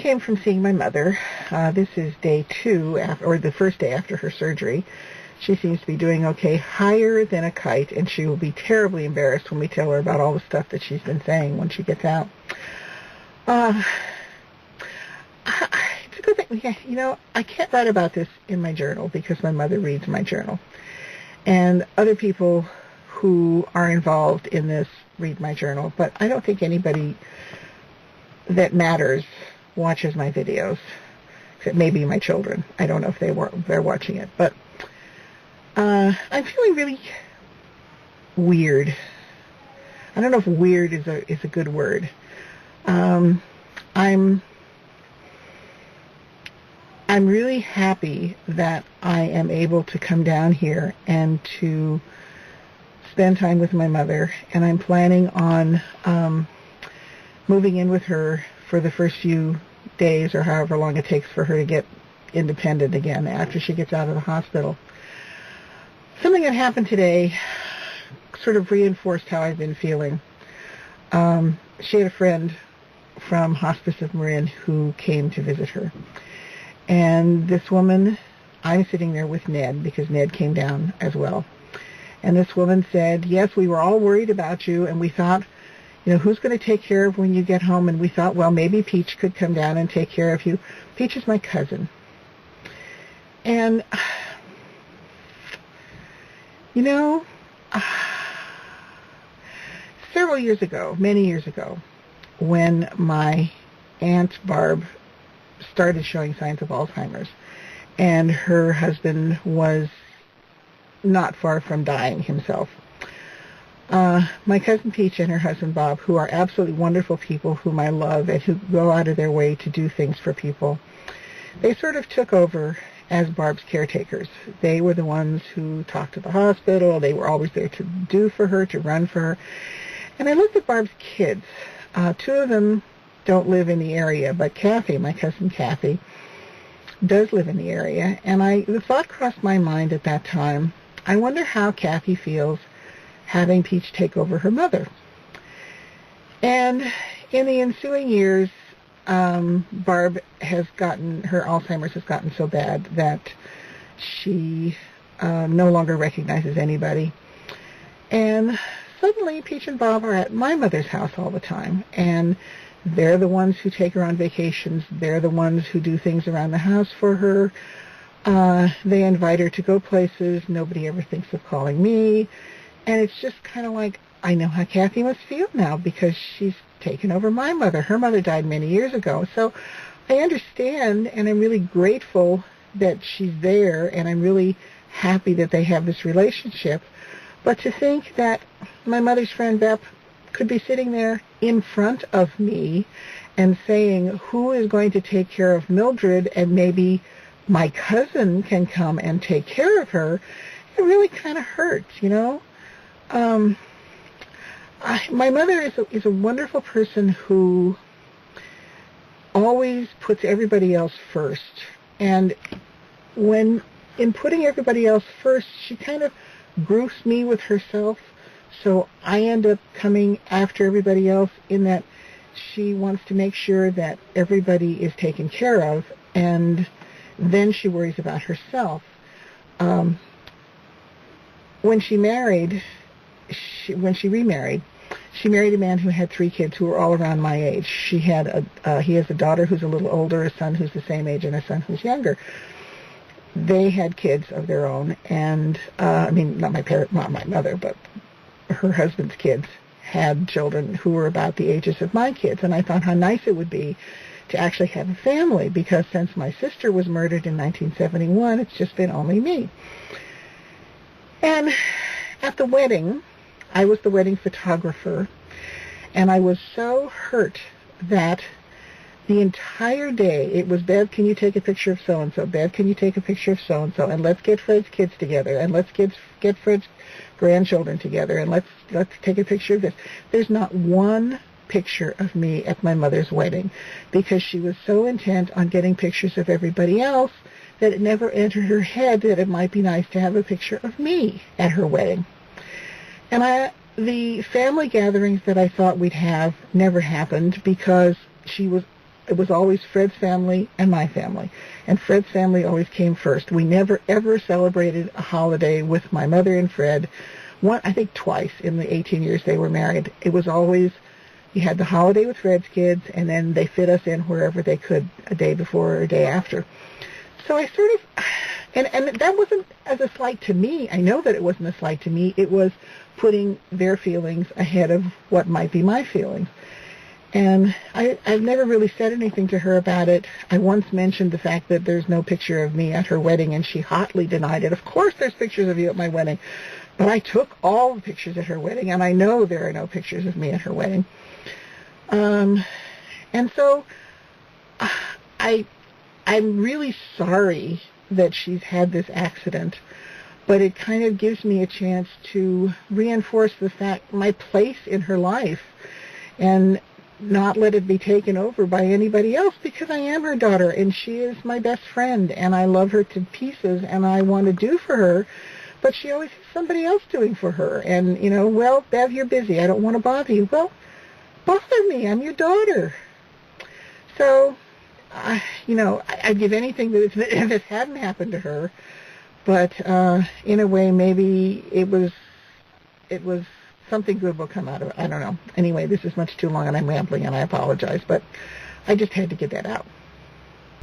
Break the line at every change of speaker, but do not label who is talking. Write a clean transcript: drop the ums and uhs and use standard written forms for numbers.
came from seeing my mother. This is day 2, or the first day after her surgery. She seems to be doing okay, higher than a kite, and she will be terribly embarrassed when we tell her about all the stuff that she's been saying when she gets out. It's a good thing. Yeah, I can't write about this in my journal because my mother reads my journal. And other people who are involved in this read my journal, but I don't think anybody that matters watches my videos, except maybe my children. I don't know if they're watching it, but I'm feeling really weird. I don't know if weird is a good word. I'm really happy that I am able to come down here and to spend time with my mother, and I'm planning on moving in with her for the first few days or however long it takes for her to get independent again after she gets out of the hospital. Something that happened today sort of reinforced how I've been feeling. She had a friend from Hospice of Marin who came to visit her. And this woman, I'm sitting there with Ned because Ned came down as well. And this woman said, yes, we were all worried about you, and we thought, who's going to take care of when you get home? And we thought, well, maybe Peach could come down and take care of you. Peach is my cousin. And, several years ago, many years ago, when my Aunt Barb started showing signs of Alzheimer's, and her husband was not far from dying himself. My cousin Peach and her husband Bob, who are absolutely wonderful people whom I love and who go out of their way to do things for people, they sort of took over as Barb's caretakers. They were the ones who talked to the hospital. They were always there to do for her, to run for her. And I looked at Barb's kids. 2 of them don't live in the area, but Kathy, my cousin Kathy, does live in the area. And the thought crossed my mind at that time, I wonder how Kathy feels having Peach take over her mother. And in the ensuing years, Barb her Alzheimer's has gotten so bad that she no longer recognizes anybody. And suddenly Peach and Bob are at my mother's house all the time, and they're the ones who take her on vacations. They're the ones who do things around the house for her. They invite her to go places. Nobody ever thinks of calling me. And it's just kind of like, I know how Kathy must feel now because she's taken over my mother. Her mother died many years ago. So I understand, and I'm really grateful that she's there, and I'm really happy that they have this relationship. But to think that my mother's friend Bep could be sitting there in front of me and saying, who is going to take care of Mildred, and maybe my cousin can come and take care of her, it really kind of hurts, My mother is a wonderful person who always puts everybody else first. And in putting everybody else first, she kind of groups me with herself. So I end up coming after everybody else in that she wants to make sure that everybody is taken care of, and then she worries about herself. When she remarried, she married a man who had 3 kids who were all around my age. He has a daughter who's a little older, a son who's the same age, and a son who's younger. They had kids of their own, and not my mother, but her husband's kids had children who were about the ages of my kids, and I thought how nice it would be to actually have a family, because since my sister was murdered in 1971, it's just been only me. And at the wedding, I was the wedding photographer, and I was so hurt that the entire day it was, Bev, can you take a picture of so-and-so? Bev, can you take a picture of so-and-so? And let's get Fred's kids together, and let's get Fred's grandchildren together, and let's take a picture of this. There's not one picture of me at my mother's wedding because she was so intent on getting pictures of everybody else that it never entered her head that it might be nice to have a picture of me at her wedding. And the family gatherings that I thought we'd have never happened because she was it was always Fred's family and my family. And Fred's family always came first. We never, ever celebrated a holiday with my mother and Fred. I think twice in the 18 years they were married. It was always, you had the holiday with Fred's kids, and then they fit us in wherever they could, a day before or a day after. So I sort of, and that wasn't as a slight to me. I know that it wasn't a slight to me. It was putting their feelings ahead of what might be my feelings. And I've never really said anything to her about it. I once mentioned the fact that there's no picture of me at her wedding, and she hotly denied it. Of course there's pictures of you at my wedding. But I took all the pictures at her wedding, and I know there are no pictures of me at her wedding. And so I'm really sorry that she's had this accident, but it kind of gives me a chance to reinforce the fact, my place in her life, and not let it be taken over by anybody else, because I am her daughter, and she is my best friend, and I love her to pieces, and I want to do for her, but she always has somebody else doing for her. And, well, Bev, you're busy. I don't want to bother you. Well, bother me. I'm your daughter. So, I'd give anything that if this hadn't happened to her, but in a way, maybe it was something good will come out of it. I don't know. Anyway, this is much too long, and I'm rambling, and I apologize, but I just had to get that out.